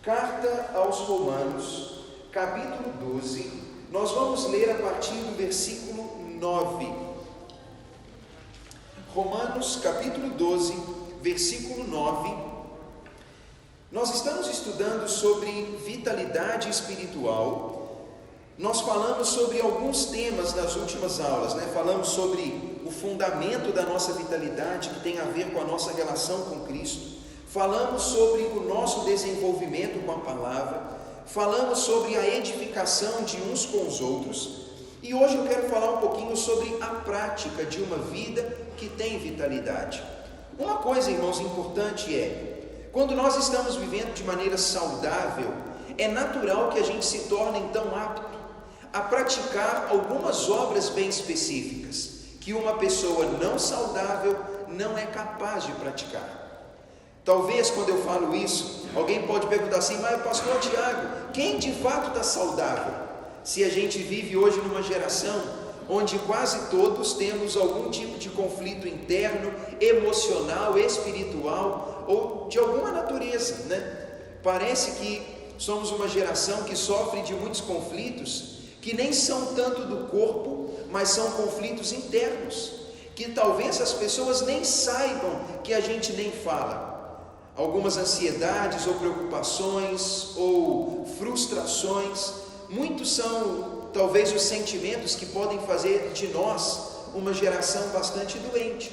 Carta aos Romanos, capítulo 12, nós vamos ler a partir do versículo 9. Romanos, capítulo 12, versículo 9. Nós estamos estudando sobre vitalidade espiritual. Nós falamos sobre alguns temas nas últimas aulas, Falamos sobre o fundamento da nossa vitalidade, que tem a ver com a nossa relação com Cristo. Falamos sobre o nosso desenvolvimento com a palavra. Falamos sobre a edificação de uns com os outros. E hoje eu quero falar um pouquinho sobre a prática de uma vida que tem vitalidade. Uma coisa, irmãos, importante quando nós estamos vivendo de maneira saudável, é natural que a gente se torne então apto a praticar algumas obras bem específicas, que uma pessoa não saudável não é capaz de praticar. Talvez quando eu falo isso, alguém pode perguntar assim: mas pastor Tiago, quem de fato está saudável? Se a gente vive hoje numa geração onde quase todos temos algum tipo de conflito interno, emocional, espiritual ou de alguma natureza, Parece que somos uma geração que sofre de muitos conflitos que nem são tanto do corpo, mas são conflitos internos, que talvez as pessoas nem saibam que a gente nem fala. Algumas ansiedades ou preocupações ou frustrações, muitos são talvez os sentimentos que podem fazer de nós uma geração bastante doente,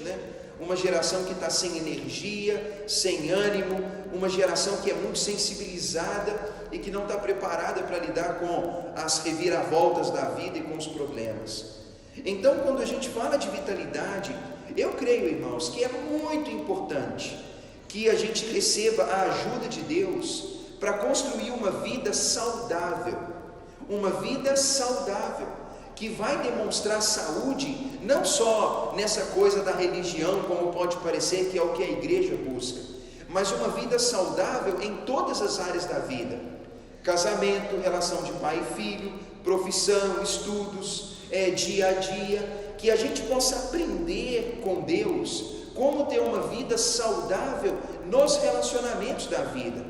Uma geração que está sem energia, sem ânimo, uma geração que é muito sensibilizada e que não está preparada para lidar com as reviravoltas da vida e com os problemas. Então, quando a gente fala de vitalidade, eu creio, irmãos, que é muito importante que a gente receba a ajuda de Deus para construir uma vida saudável, que vai demonstrar saúde, não só nessa coisa da religião, como pode parecer que é o que a igreja busca, mas uma vida saudável em todas as áreas da vida: casamento, relação de pai e filho, profissão, estudos, dia a dia, que a gente possa aprender com Deus como ter uma vida saudável nos relacionamentos da vida.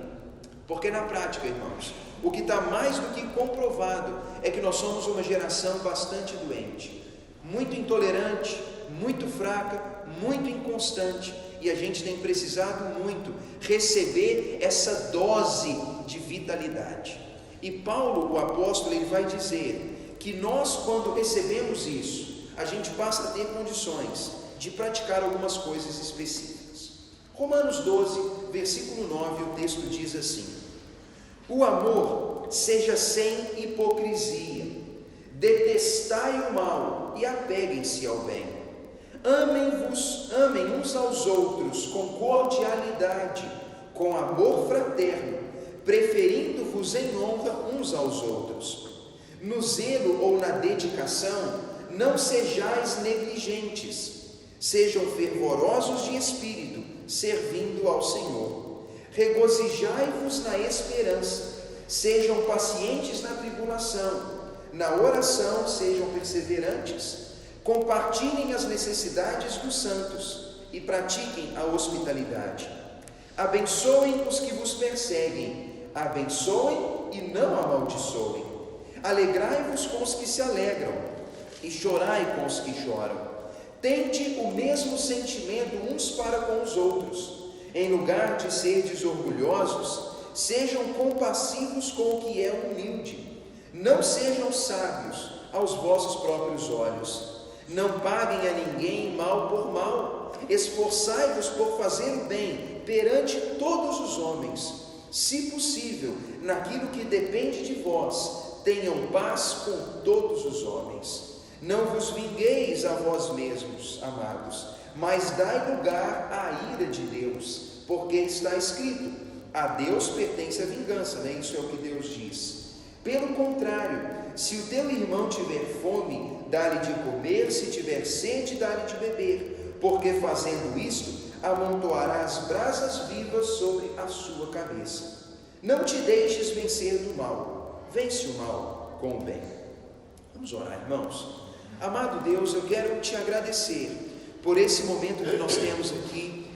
Porque na prática, irmãos, o que está mais do que comprovado é que nós somos uma geração bastante doente, muito intolerante, muito fraca, muito inconstante, e a gente tem precisado muito receber essa dose de vitalidade. E Paulo, o apóstolo, ele vai dizer que nós, quando recebemos isso, a gente passa a ter condições de praticar algumas coisas específicas. Romanos 12, versículo 9, o texto diz assim: o amor seja sem hipocrisia, detestai o mal e apeguem-se ao bem. Amem uns aos outros com cordialidade, com amor fraterno, preferindo-vos em honra uns aos outros. No zelo ou na dedicação, não sejais negligentes, sejam fervorosos de espírito, servindo ao Senhor. Regozijai-vos na esperança, sejam pacientes na tribulação, na oração sejam perseverantes, compartilhem as necessidades dos santos e pratiquem a hospitalidade. Abençoem os que vos perseguem, abençoem e não amaldiçoem. Alegrai-vos com os que se alegram e chorai com os que choram. Tende o mesmo sentimento uns para com os outros. Em lugar de serdes orgulhosos, sejam compassivos com o que é humilde. Não sejam sábios aos vossos próprios olhos. Não paguem a ninguém mal por mal. Esforçai-vos por fazer o bem perante todos os homens. Se possível, naquilo que depende de vós, tenham paz com todos os homens. Não vos vingueis a vós mesmos, amados, mas dai lugar à ira de Deus, porque está escrito: a Deus pertence a vingança, Isso é o que Deus diz. Pelo contrário, se o teu irmão tiver fome, dá-lhe de comer, se tiver sede, dá-lhe de beber, porque fazendo isto, amontoarás brasas vivas sobre a sua cabeça. Não te deixes vencer do mal, vence o mal com o bem. Vamos orar, irmãos. Amado Deus, eu quero te agradecer por esse momento que nós temos aqui.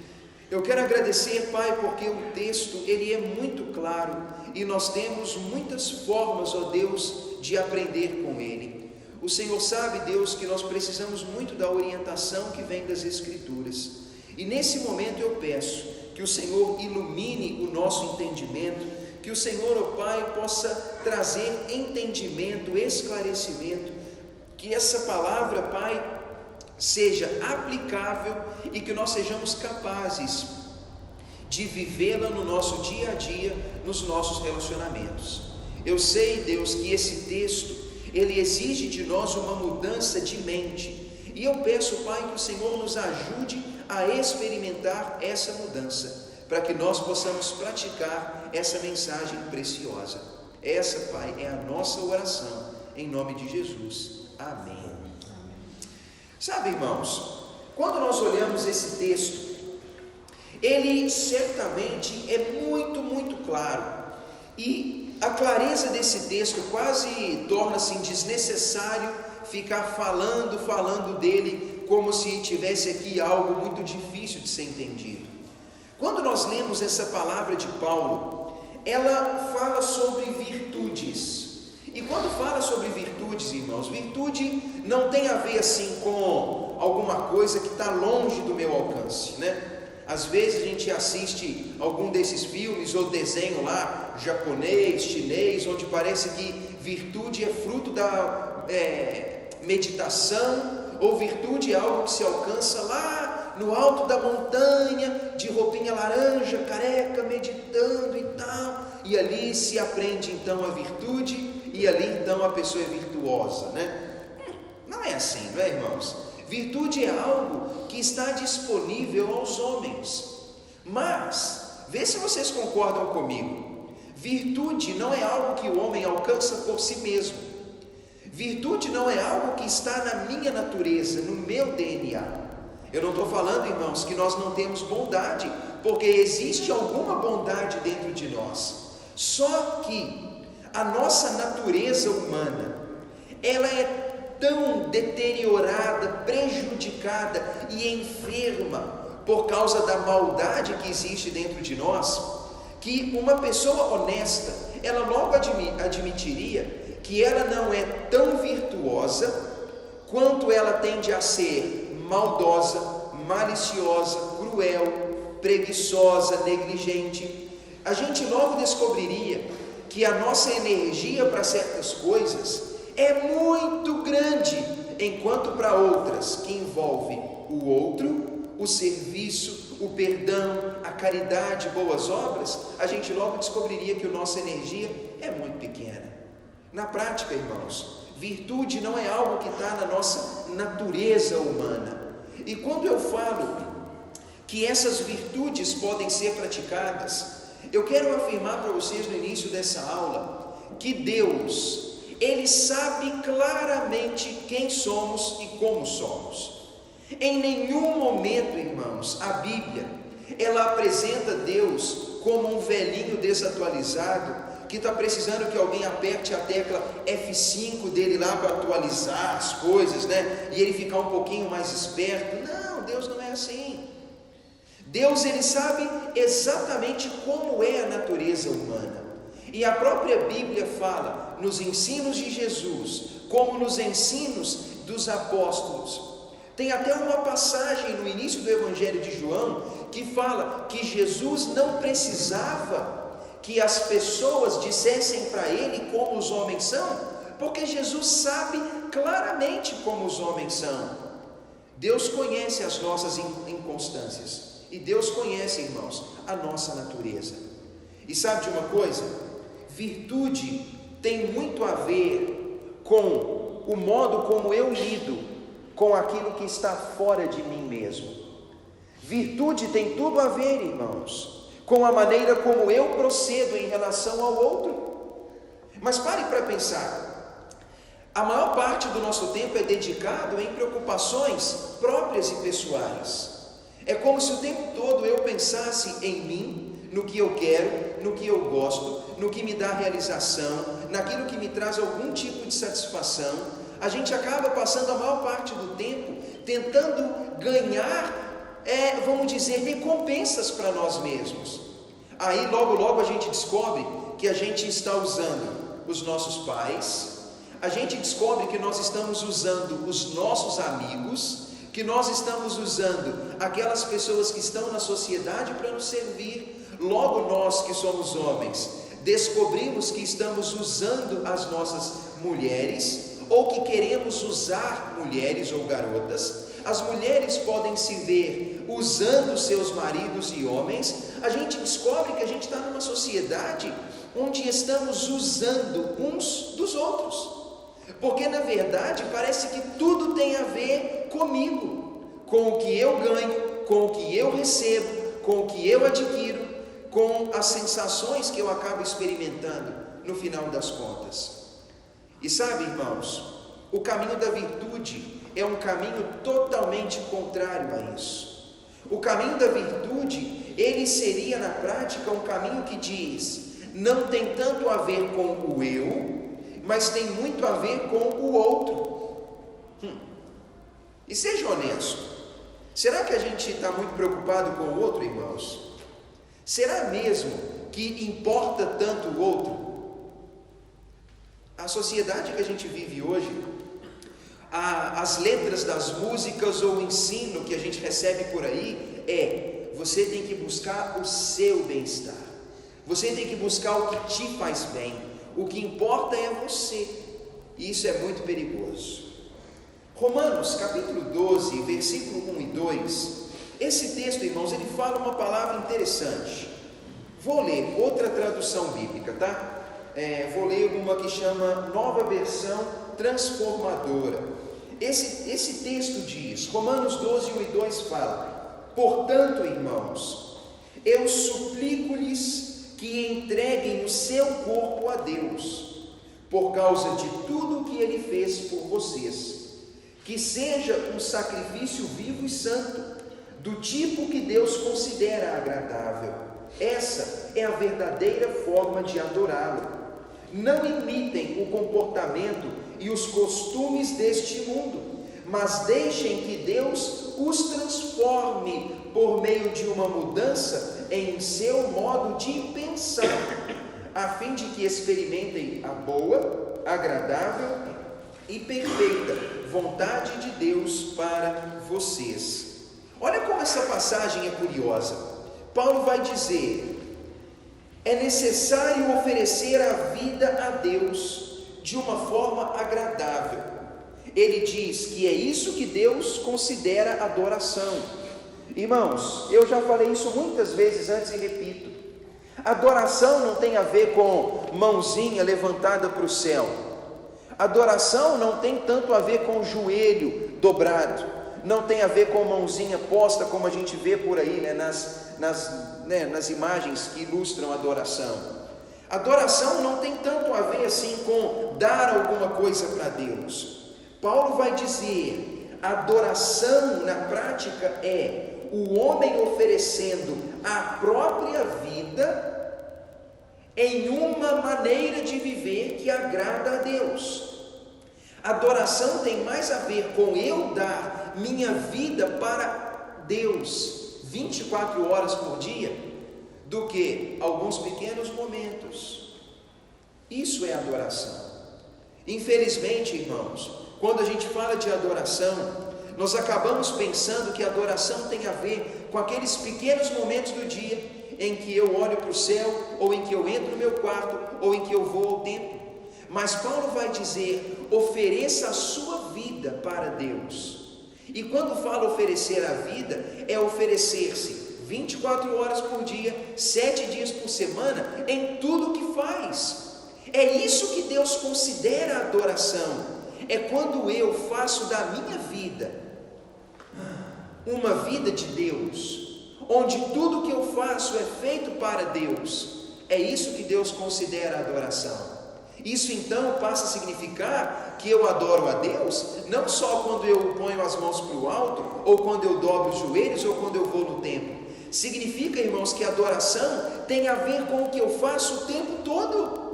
Eu quero agradecer, Pai, porque o texto, ele é muito claro e nós temos muitas formas, ó Deus, de aprender com ele. O Senhor sabe, Deus, que nós precisamos muito da orientação que vem das Escrituras. E nesse momento eu peço que o Senhor ilumine o nosso entendimento, que o Senhor, ó Pai, possa trazer entendimento, esclarecimento, que essa palavra, Pai, seja aplicável e que nós sejamos capazes de vivê-la no nosso dia a dia, nos nossos relacionamentos. Eu sei, Deus, que esse texto, ele exige de nós uma mudança de mente, e eu peço, Pai, que o Senhor nos ajude a experimentar essa mudança, para que nós possamos praticar essa mensagem preciosa. Essa, Pai, é a nossa oração, em nome de Jesus. Amém. Sabe, irmãos, quando nós olhamos esse texto, ele certamente é muito, muito claro, e a clareza desse texto quase torna-se desnecessário ficar falando dele como se tivesse aqui algo muito difícil de ser entendido. Quando nós lemos essa palavra de Paulo, ela fala sobre virtudes. E quando fala sobre virtudes, irmãos, virtude não tem a ver assim com alguma coisa que está longe do meu alcance, né? Às vezes a gente assiste algum desses filmes ou desenho lá, japonês, chinês, onde parece que virtude é fruto da meditação, ou virtude é algo que se alcança lá no alto da montanha, de roupinha laranja, careca, meditando e tal, e ali se aprende então a virtude, e ali então a pessoa é virtuosa, né? Não é assim, não é, irmãos? Virtude é algo que está disponível aos homens, mas, vê se vocês concordam comigo, virtude não é algo que o homem alcança por si mesmo, virtude não é algo que está na minha natureza, no meu DNA. Eu não estou falando, irmãos, que nós não temos bondade, porque existe alguma bondade dentro de nós, só que a nossa natureza humana, ela é tão deteriorada, prejudicada e enferma por causa da maldade que existe dentro de nós, que uma pessoa honesta, ela logo admitiria que ela não é tão virtuosa quanto ela tende a ser maldosa, maliciosa, cruel, preguiçosa, negligente. A gente logo descobriria que a nossa energia para certas coisas é muito grande, enquanto para outras que envolvem o outro, o serviço, o perdão, a caridade, boas obras, a gente logo descobriria que a nossa energia é muito pequena. Na prática, irmãos, virtude não é algo que está na nossa natureza humana. E quando eu falo que essas virtudes podem ser praticadas, eu quero afirmar para vocês no início dessa aula que Deus, Ele sabe claramente quem somos e como somos. Em nenhum momento, irmãos, a Bíblia, ela apresenta Deus como um velhinho desatualizado, que está precisando que alguém aperte a tecla F5 dele lá para atualizar as coisas, né? E ele ficar um pouquinho mais esperto. Não, Deus não é assim. Deus, Ele sabe exatamente como é a natureza humana. E a própria Bíblia fala, nos ensinos de Jesus, como nos ensinos dos apóstolos. Tem até uma passagem no início do Evangelho de João, que fala que Jesus não precisava que as pessoas dissessem para Ele como os homens são, porque Jesus sabe claramente como os homens são. Deus conhece as nossas inconstâncias, e Deus conhece, irmãos, a nossa natureza. E sabe de uma coisa? Virtude tem muito a ver com o modo como eu lido com aquilo que está fora de mim mesmo. Virtude tem tudo a ver, irmãos, com a maneira como eu procedo em relação ao outro. Mas pare para pensar, a maior parte do nosso tempo é dedicado em preocupações próprias e pessoais. É como se o tempo todo eu pensasse em mim, no que eu quero, no que eu gosto, no que me dá realização, naquilo que me traz algum tipo de satisfação. A gente acaba passando a maior parte do tempo tentando ganhar vamos dizer, recompensas para nós mesmos. Aí logo a gente descobre que a gente está usando os nossos pais, a gente descobre que nós estamos usando os nossos amigos, que nós estamos usando aquelas pessoas que estão na sociedade para nos servir. Logo nós que somos homens, descobrimos que estamos usando as nossas mulheres, ou que queremos usar mulheres ou garotas. As mulheres podem se ver usando seus maridos e homens. A gente descobre que a gente está numa sociedade onde estamos usando uns dos outros, porque na verdade parece que tudo tem a ver comigo, com o que eu ganho, com o que eu recebo, com o que eu adquiro, com as sensações que eu acabo experimentando no final das contas. E sabe, irmãos, o caminho da virtude é um caminho totalmente contrário a isso. O caminho da virtude, ele seria na prática um caminho que diz: não tem tanto a ver com o eu, mas tem muito a ver com o outro. E seja honesto, será que a gente está muito preocupado com o outro, irmãos? Será mesmo que importa tanto o outro? A sociedade que a gente vive hoje, as letras das músicas ou o ensino que a gente recebe por aí você tem que buscar o seu bem-estar, você tem que buscar o que te faz bem, o que importa é você, e isso é muito perigoso. Romanos capítulo 12, versículo 1 e 2, esse texto, irmãos, ele fala uma palavra interessante. Vou ler outra tradução bíblica, tá? Vou ler uma que chama Nova Versão Transformadora. Esse texto diz, Romanos 12, 1 e 2 fala: portanto, irmãos, eu suplico-lhes que entreguem o seu corpo a Deus, por causa de tudo o que Ele fez por vocês, que seja um sacrifício vivo e santo, do tipo que Deus considera agradável. Essa é a verdadeira forma de adorá-lo. Não imitem o comportamento e os costumes deste mundo, mas deixem que Deus os transforme por meio de uma mudança em seu modo de pensar, a fim de que experimentem a boa, agradável e perfeita vontade de Deus para vocês. Olha como essa passagem é curiosa. Paulo vai dizer: é necessário oferecer a vida a Deus de uma forma agradável. Ele diz que é isso que Deus considera adoração. Irmãos, eu já falei isso muitas vezes antes e repito: adoração não tem a ver com mãozinha levantada para o céu. Adoração não tem tanto a ver com o joelho dobrado, não tem a ver com mãozinha posta como a gente vê por aí, nas imagens que ilustram a adoração. Adoração não tem tanto a ver assim com dar alguma coisa para Deus. Paulo vai dizer: adoração na prática é o homem oferecendo a própria vida em uma maneira de viver que agrada a Deus. Adoração tem mais a ver com eu dar minha vida para Deus 24 horas por dia do que alguns pequenos momentos. Isso é adoração. Infelizmente, irmãos, quando a gente fala de adoração, nós acabamos pensando que a adoração tem a ver com aqueles pequenos momentos do dia em que eu olho para o céu, ou em que eu entro no meu quarto, ou em que eu vou ao templo. Mas Paulo vai dizer: ofereça a sua vida para Deus. E quando fala oferecer a vida, é oferecer-se 24 horas por dia, 7 dias por semana, em tudo que faz. É isso que Deus considera adoração. É quando eu faço da minha vida uma vida de Deus, onde tudo que eu faço é feito para Deus. É isso que Deus considera adoração. Isso então passa a significar que eu adoro a Deus não só quando eu ponho as mãos para o alto, ou quando eu dobro os joelhos, ou quando eu vou no templo. Significa, irmãos, que a adoração tem a ver com o que eu faço o tempo todo.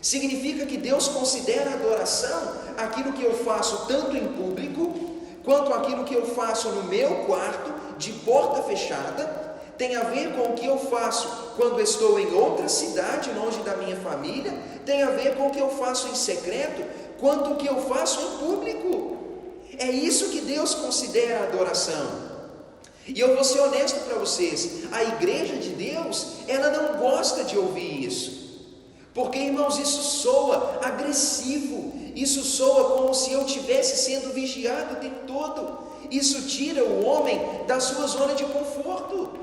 Significa que Deus considera a adoração aquilo que eu faço tanto em público, quanto aquilo que eu faço no meu quarto de porta fechada, tem a ver com o que eu faço quando estou em outra cidade, longe da minha família, tem a ver com o que eu faço em secreto, quanto o que eu faço em público. É isso que Deus considera adoração. E eu vou ser honesto para vocês, a igreja de Deus, ela não gosta de ouvir isso, porque, irmãos, isso soa agressivo, isso soa como se eu estivesse sendo vigiado o tempo todo, isso tira o homem da sua zona de conforto.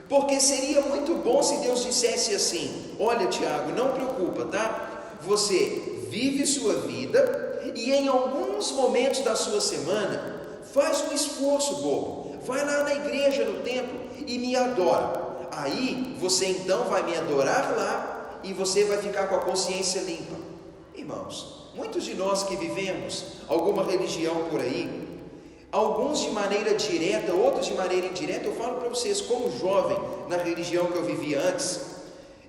Porque seria muito bom se Deus dissesse assim: olha, Tiago, não preocupa, tá? Você vive sua vida e em alguns momentos da sua semana faz um esforço, bobo. Vai lá na igreja, no templo e me adora. Aí você então vai me adorar lá e você vai ficar com a consciência limpa. Irmãos, muitos de nós que vivemos alguma religião por aí, alguns de maneira direta, outros de maneira indireta, eu falo para vocês, como jovem, na religião que eu vivia antes,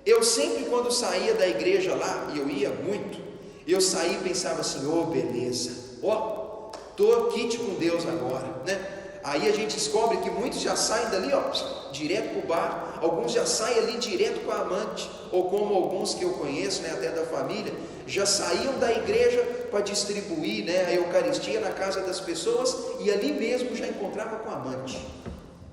eu sempre quando saía da igreja lá, e eu ia muito, eu saía e pensava assim: oh, beleza, ó, tô kit com Deus agora, né? Aí a gente descobre que muitos já saem dali, ó, direto para o bar, alguns já saem ali direto com a amante, ou como alguns que eu conheço, né, até da família, já saíam da igreja para distribuir, né, a Eucaristia na casa das pessoas, e ali mesmo já encontrava com a amante.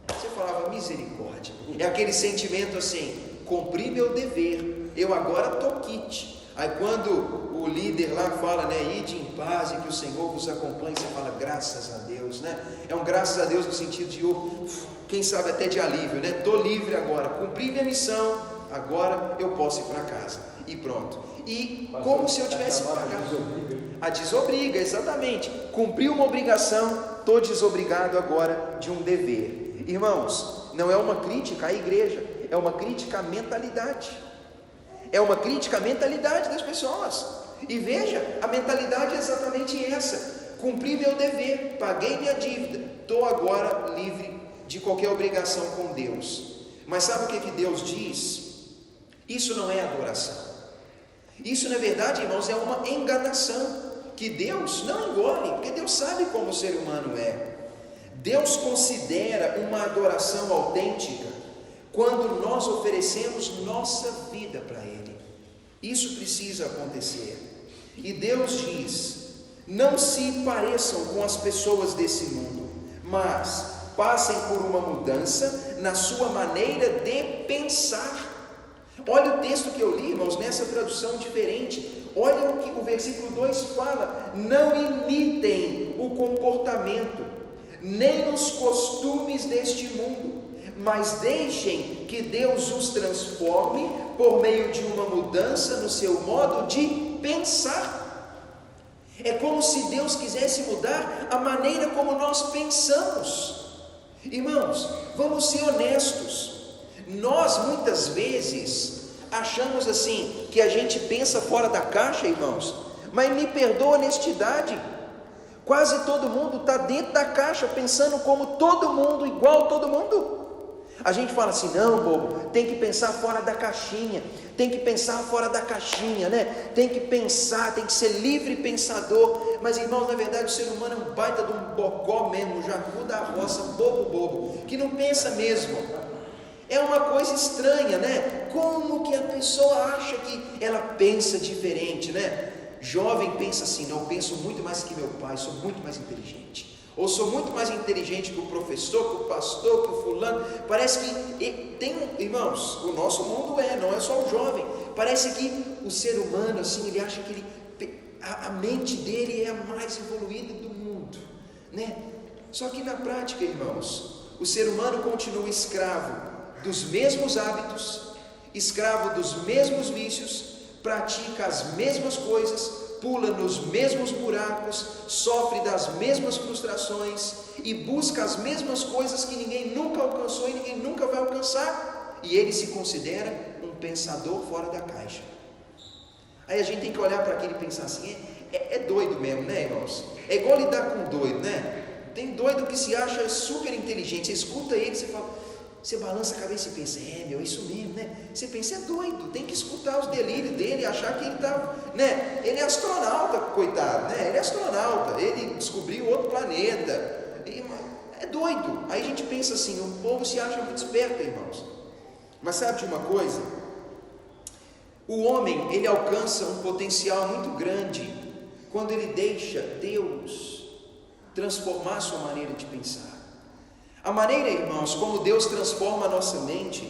Você falava: misericórdia, é aquele sentimento assim: cumpri meu dever, eu agora estou quite. Aí quando o líder lá fala, né, ide em paz e que o Senhor vos acompanhe, você fala: graças a Deus, né? É um graças a Deus no sentido de, quem sabe até de alívio, né? Estou livre agora, cumpri minha missão, agora eu posso ir para casa, e pronto. E como se eu tivesse pagado a desobriga, exatamente, cumpri uma obrigação, estou desobrigado agora de um dever. Irmãos, não é uma crítica à igreja, é uma crítica à mentalidade. É uma crítica à mentalidade das pessoas. E veja, a mentalidade é exatamente essa: cumpri meu dever, paguei minha dívida, estou agora livre de qualquer obrigação com Deus. Mas sabe o que Deus diz? Isso não é adoração. Isso, na verdade, irmãos, é uma enganação que Deus não engole, porque Deus sabe como o ser humano é. Deus considera uma adoração autêntica quando nós oferecemos nossa vida para Ele. Isso precisa acontecer. E Deus diz: não se pareçam com as pessoas desse mundo, mas passem por uma mudança na sua maneira de pensar. Olha o texto que eu li, irmãos, nessa tradução diferente. Olha o que o versículo 2 fala: não imitem o comportamento, nem os costumes deste mundo, mas deixem que Deus os transforme por meio de uma mudança no seu modo de pensar. É como se Deus quisesse mudar a maneira como nós pensamos. Irmãos, vamos ser honestos. Nós muitas vezes achamos assim que a gente pensa fora da caixa, irmãos, mas me perdoa a honestidade, quase todo mundo está dentro da caixa, pensando como todo mundo, igual todo mundo. A gente fala assim: não, bobo, tem que pensar fora da caixinha, tem que pensar fora da caixinha, né? Tem que pensar, tem que ser livre pensador. Mas, irmãos, na verdade o ser humano é um baita de um bocó mesmo, jacu da roça, bobo, que não pensa mesmo. É uma coisa estranha, né? Como que a pessoa acha que ela pensa diferente, né? Jovem pensa assim: não, eu penso muito mais que meu pai, sou muito mais inteligente. Ou sou muito mais inteligente que o professor, que o pastor, que o fulano. Parece que tem, irmãos, o nosso mundo não é só o jovem. Parece que o ser humano, assim, ele acha que a mente dele é a mais evoluída do mundo, né? Só que na prática, irmãos, o ser humano continua escravo dos mesmos hábitos, escravo dos mesmos vícios, pratica as mesmas coisas, pula nos mesmos buracos, sofre das mesmas frustrações e busca as mesmas coisas que ninguém nunca alcançou e ninguém nunca vai alcançar, e ele se considera um pensador fora da caixa. Aí a gente tem que olhar para aquele e pensar assim: é doido mesmo, né, irmãos? É igual lidar com doido, né? Tem doido que se acha super inteligente, você escuta ele, você fala, você balança a cabeça e pensa: é isso mesmo, né? Você pensa: é doido, tem que escutar os delírios dele, achar que ele está, né? Ele é astronauta, coitado, né? Ele é astronauta, ele descobriu outro planeta, é doido. Aí a gente pensa assim, o povo se acha muito esperto, irmãos. Mas sabe de uma coisa? O homem, ele alcança um potencial muito grande quando ele deixa Deus transformar a sua maneira de pensar. A maneira, irmãos, como Deus transforma a nossa mente,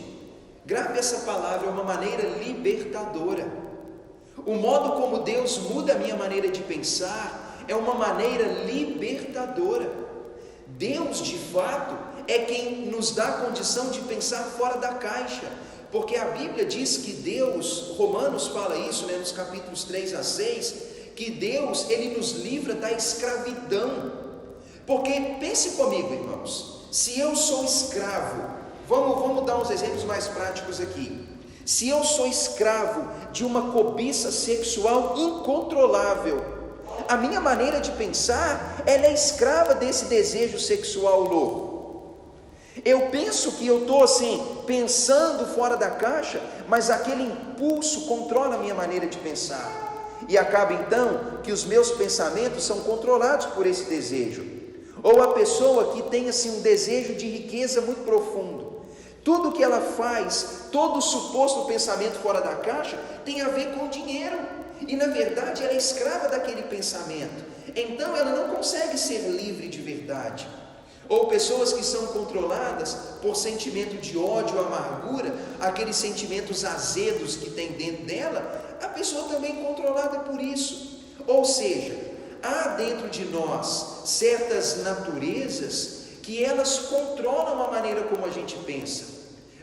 grave essa palavra, é uma maneira libertadora. O modo como Deus muda a minha maneira de pensar é uma maneira libertadora. Deus, de fato, é quem nos dá a condição de pensar fora da caixa, porque a Bíblia diz que Deus, Romanos fala isso, nos capítulos 3 a 6, que Deus, Ele nos livra da escravidão. Porque, pense comigo, irmãos, se eu sou escravo, vamos dar uns exemplos mais práticos aqui. Se eu sou escravo de uma cobiça sexual incontrolável, a minha maneira de pensar, ela é escrava desse desejo sexual louco. Eu penso que eu estou assim, pensando fora da caixa, mas aquele impulso controla a minha maneira de pensar. E acaba então que os meus pensamentos são controlados por esse desejo. Ou a pessoa que tem assim um desejo de riqueza muito profundo. Tudo que ela faz, todo o suposto pensamento fora da caixa, tem a ver com dinheiro. E na verdade ela é escrava daquele pensamento. Então ela não consegue ser livre de verdade. Ou pessoas que são controladas por sentimento de ódio, amargura, aqueles sentimentos azedos que tem dentro dela, a pessoa também é controlada por isso. Ou seja, há dentro de nós certas naturezas que elas controlam a maneira como a gente pensa.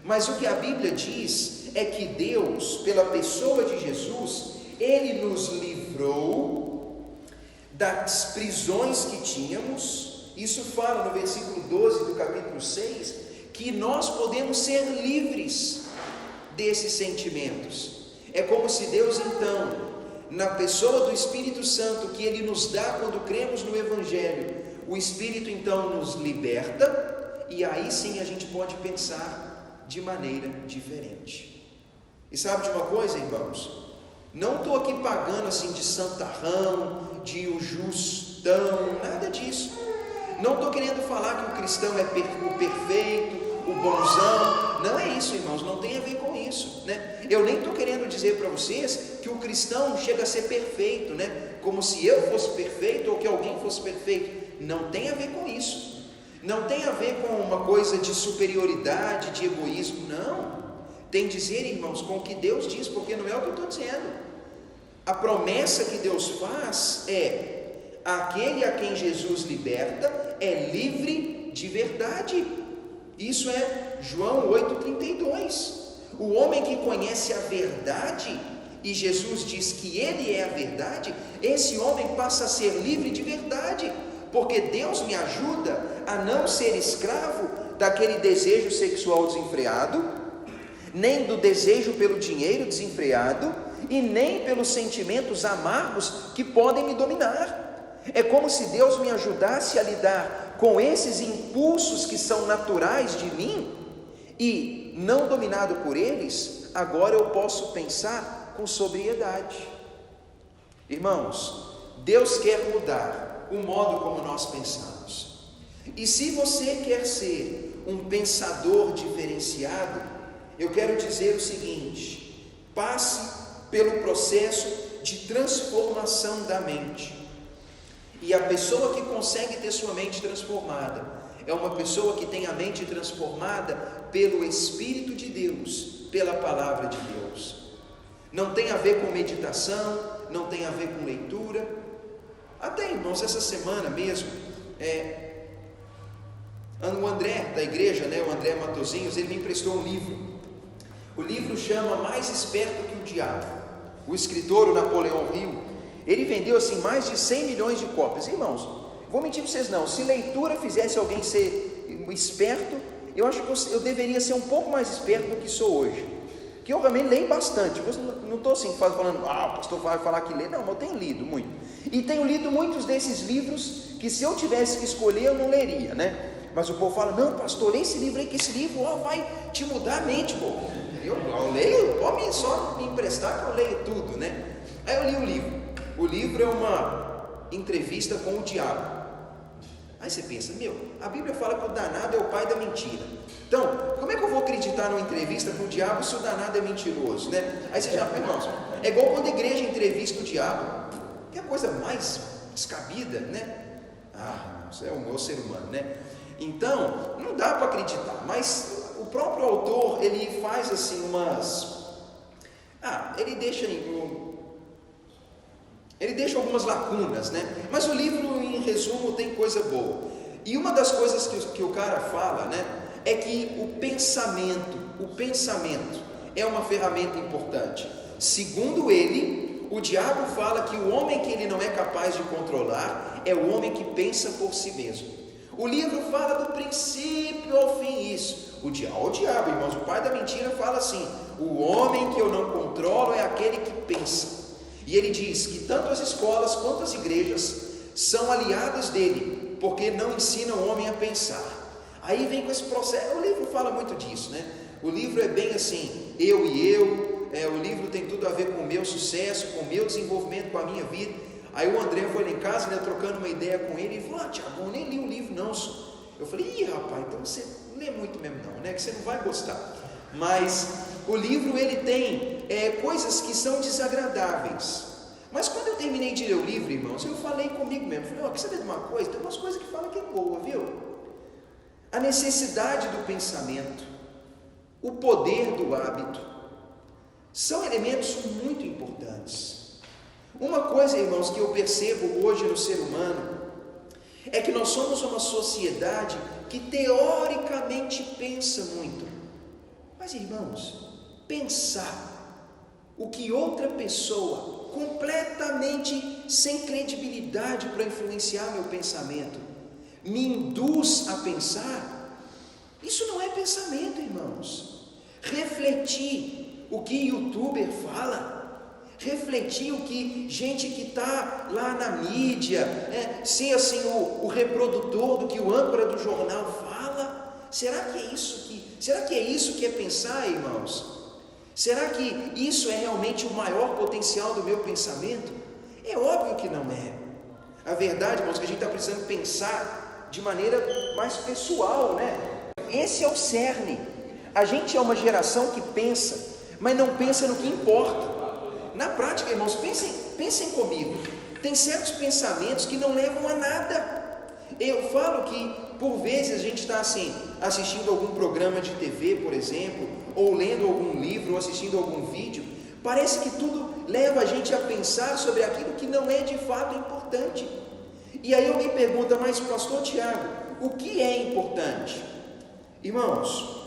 Mas o que a Bíblia diz é que Deus, pela pessoa de Jesus, Ele nos livrou das prisões que tínhamos. Isso fala no versículo 12 do capítulo 6, que nós podemos ser livres desses sentimentos. É como se Deus então, na pessoa do Espírito Santo que Ele nos dá quando cremos no Evangelho, o Espírito então nos liberta, e aí sim a gente pode pensar de maneira diferente. E sabe de uma coisa, irmãos? Não estou aqui pagando assim de santarrão, de o justão, nada disso. Não estou querendo falar que o cristão é o perfeito, o bonzão. Não é isso, irmãos, não tem a ver com isso, Eu nem estou querendo dizer para vocês que o cristão chega a ser perfeito, Como se eu fosse perfeito ou que alguém fosse perfeito. Não tem a ver com isso. Não tem a ver com uma coisa de superioridade, de egoísmo, não. Tem a dizer, irmãos, com o que Deus diz, porque não é o que eu estou dizendo. A promessa que Deus faz é: aquele a quem Jesus liberta é livre de verdade. Isso é João 8,32. O homem que conhece a verdade, e Jesus diz que Ele é a verdade, esse homem passa a ser livre de verdade, porque Deus me ajuda a não ser escravo daquele desejo sexual desenfreado, nem do desejo pelo dinheiro desenfreado, e nem pelos sentimentos amargos que podem me dominar. É como se Deus me ajudasse a lidar com esses impulsos que são naturais de mim, e não dominado por eles, agora eu posso pensar com sobriedade. Irmãos, Deus quer mudar o modo como nós pensamos. E se você quer ser um pensador diferenciado, eu quero dizer o seguinte: passe pelo processo de transformação da mente. E a pessoa que consegue ter sua mente transformada é uma pessoa que tem a mente transformada pelo Espírito de Deus, pela Palavra de Deus. Não tem a ver com meditação, não tem a ver com leitura. Até, irmãos, essa semana mesmo, o André da igreja, o André Matozinhos, ele me emprestou um livro. O livro chama Mais Esperto que o Diabo. O escritor, o Napoleão Hill, ele vendeu assim mais de 100 milhões de cópias. Irmãos, vou mentir para vocês não, se leitura fizesse alguém ser esperto, eu acho que eu deveria ser um pouco mais esperto do que sou hoje. Que eu realmente leio bastante. Eu não estou assim falando, o pastor vai falar que lê. Não, mas eu tenho lido muito. E tenho lido muitos desses livros que se eu tivesse que escolher, eu não leria, Mas o povo fala, não, pastor, lê esse livro aí, que esse livro vai te mudar a mente, pô. Eu leio, pode só me emprestar que eu leio tudo, Aí eu li o livro. O livro é uma entrevista com o diabo. Aí você pensa, a Bíblia fala que o danado é o pai da mentira. Então, como é que eu vou acreditar numa entrevista com o diabo se o danado é mentiroso, né? Aí você já, irmãos, é igual quando a igreja entrevista o diabo, que é a coisa mais descabida, né? Irmãos, é o meu ser humano, né? Então, não dá para acreditar, mas o próprio autor, ele faz assim ele deixa algumas lacunas, né? Mas o livro, em resumo, tem coisa boa. E uma das coisas que o cara fala, né, é que o pensamento é uma ferramenta importante. Segundo ele, o diabo fala que o homem que ele não é capaz de controlar é o homem que pensa por si mesmo. O livro fala do princípio ao fim isso. O diabo, irmãos, o pai da mentira fala assim: o homem que eu não controlo é aquele que pensa. E ele diz que tanto as escolas quanto as igrejas são aliadas dele, porque não ensinam o homem a pensar. Aí vem com esse processo, o livro fala muito disso, né? O livro é bem assim, eu e eu, o livro tem tudo a ver com o meu sucesso, com o meu desenvolvimento, com a minha vida. Aí o André foi lá em casa, né, trocando uma ideia com ele, e falou: Tiago, eu nem li o livro não, senhor. Eu falei: rapaz, então você não lê muito mesmo não, né, que você não vai gostar. Mas o livro, ele tem coisas que são desagradáveis. Mas quando eu terminei de ler o livro, irmãos, eu falei comigo mesmo, falei: quer saber de uma coisa? Tem umas coisas que falam que é boa, viu? A necessidade do pensamento, o poder do hábito, são elementos muito importantes. Uma coisa, irmãos, que eu percebo hoje no ser humano, é que nós somos uma sociedade que teoricamente pensa muito. Mas, irmãos, pensar o que outra pessoa, completamente sem credibilidade para influenciar meu pensamento, me induz a pensar, isso não é pensamento, irmãos. Refletir o que youtuber fala, refletir o que gente que está lá na mídia, ser assim o reprodutor do que o âncora do jornal fala, será que é isso que é pensar, irmãos? Será que isso é realmente o maior potencial do meu pensamento? É óbvio que não é. A verdade, irmãos, é que a gente está precisando pensar de maneira mais pessoal, né? Esse é o cerne. A gente é uma geração que pensa, mas não pensa no que importa. Na prática, irmãos, pensem comigo. Tem certos pensamentos que não levam a nada. Eu falo que, por vezes, a gente está assim, assistindo algum programa de TV, por exemplo, ou lendo algum livro, ou assistindo algum vídeo, parece que tudo leva a gente a pensar sobre aquilo que não é de fato importante. E aí alguém pergunta: mas pastor Tiago, o que é importante? Irmãos,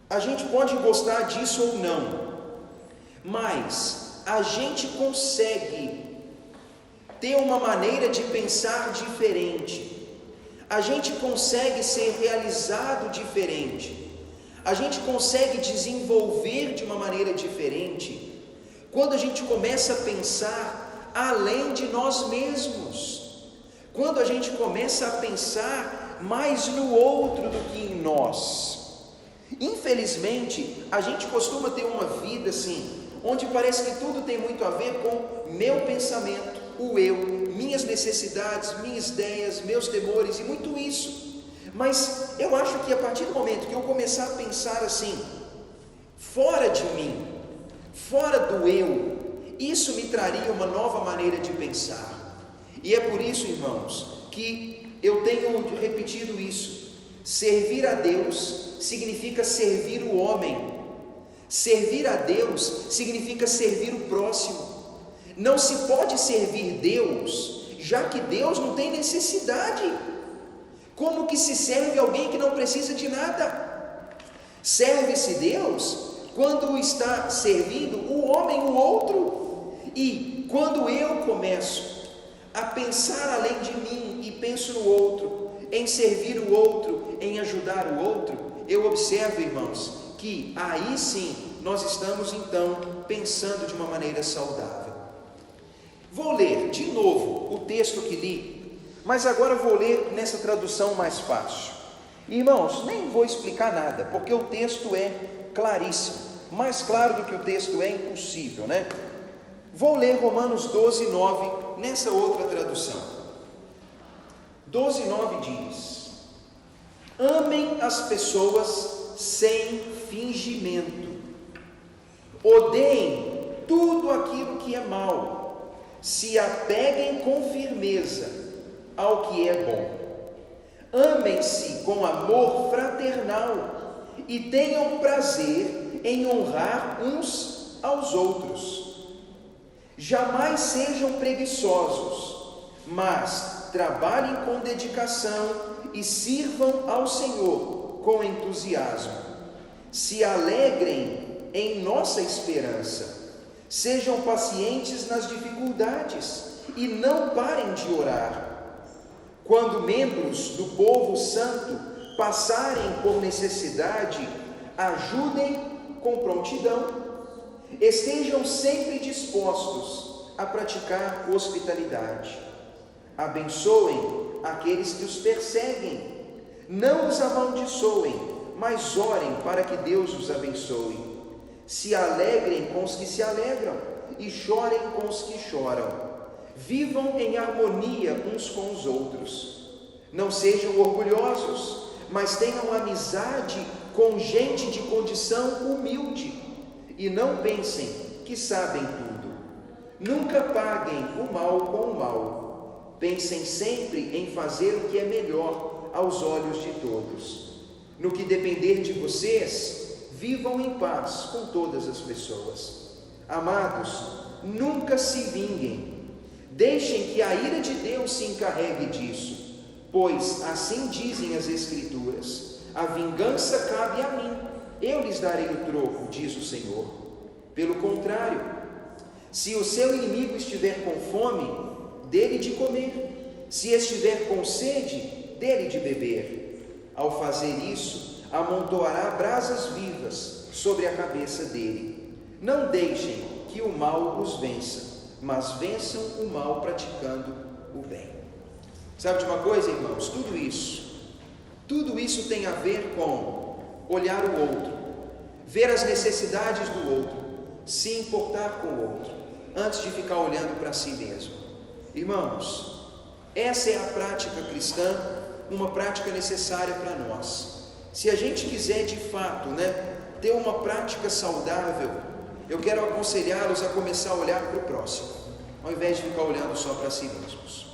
a gente pode gostar disso ou não, mas a gente consegue ter uma maneira de pensar diferente, a gente consegue ser realizado diferente, a gente consegue desenvolver de uma maneira diferente, quando a gente começa a pensar além de nós mesmos, quando a gente começa a pensar mais no outro do que em nós. Infelizmente, a gente costuma ter uma vida assim, onde parece que tudo tem muito a ver com meu pensamento, o eu, minhas necessidades, minhas ideias, meus temores e muito isso. Mas eu acho que a partir do momento que eu começar a pensar assim, fora de mim, fora do eu, isso me traria uma nova maneira de pensar. E é por isso, irmãos, que eu tenho repetido isso. Servir a Deus significa servir o homem. Servir a Deus significa servir o próximo. Não se pode servir Deus, já que Deus não tem necessidade. Como que se serve alguém que não precisa de nada? Serve-se Deus quando está servindo o homem, o outro. E quando eu começo a pensar além de mim e penso no outro, em servir o outro, em ajudar o outro, eu observo, irmãos, que aí sim nós estamos então pensando de uma maneira saudável. Vou ler de novo o texto que li, mas agora vou ler nessa tradução mais fácil. Irmãos, nem vou explicar nada, porque o texto é claríssimo, mais claro do que o texto é impossível, né? Vou ler Romanos 12, 9, nessa outra tradução. 12:9 diz: amem as pessoas sem fingimento, odeiem tudo aquilo que é mal, se apeguem com firmeza ao que é bom. Amem-se com amor fraternal e tenham prazer em honrar uns aos outros. Jamais sejam preguiçosos, mas trabalhem com dedicação e sirvam ao Senhor com entusiasmo. Se alegrem em nossa esperança, sejam pacientes nas dificuldades e não parem de orar. Quando membros do povo santo passarem por necessidade, ajudem com prontidão. Estejam sempre dispostos a praticar hospitalidade. Abençoem aqueles que os perseguem. Não os amaldiçoem, mas orem para que Deus os abençoe. Se alegrem com os que se alegram e chorem com os que choram. Vivam em harmonia uns com os outros. Não sejam orgulhosos, mas tenham amizade com gente de condição humilde. E não pensem que sabem tudo. Nunca paguem o mal com o mal. Pensem sempre em fazer o que é melhor aos olhos de todos. No que depender de vocês, vivam em paz com todas as pessoas. Amados, nunca se vinguem. Deixem que a ira de Deus se encarregue disso, pois assim dizem as Escrituras: a vingança cabe a mim, eu lhes darei o troco, diz o Senhor. Pelo contrário, se o seu inimigo estiver com fome, dê-lhe de comer, se estiver com sede, dê-lhe de beber. Ao fazer isso, amontoará brasas vivas sobre a cabeça dele. Não deixem que o mal os vença, mas vençam o mal praticando o bem. Sabe de uma coisa, irmãos? Tudo isso tem a ver com olhar o outro, ver as necessidades do outro, se importar com o outro, antes de ficar olhando para si mesmo. Irmãos, essa é a prática cristã, uma prática necessária para nós. Se a gente quiser de fato, ter uma prática saudável, eu quero aconselhá-los a começar a olhar para o próximo, ao invés de ficar olhando só para si mesmos.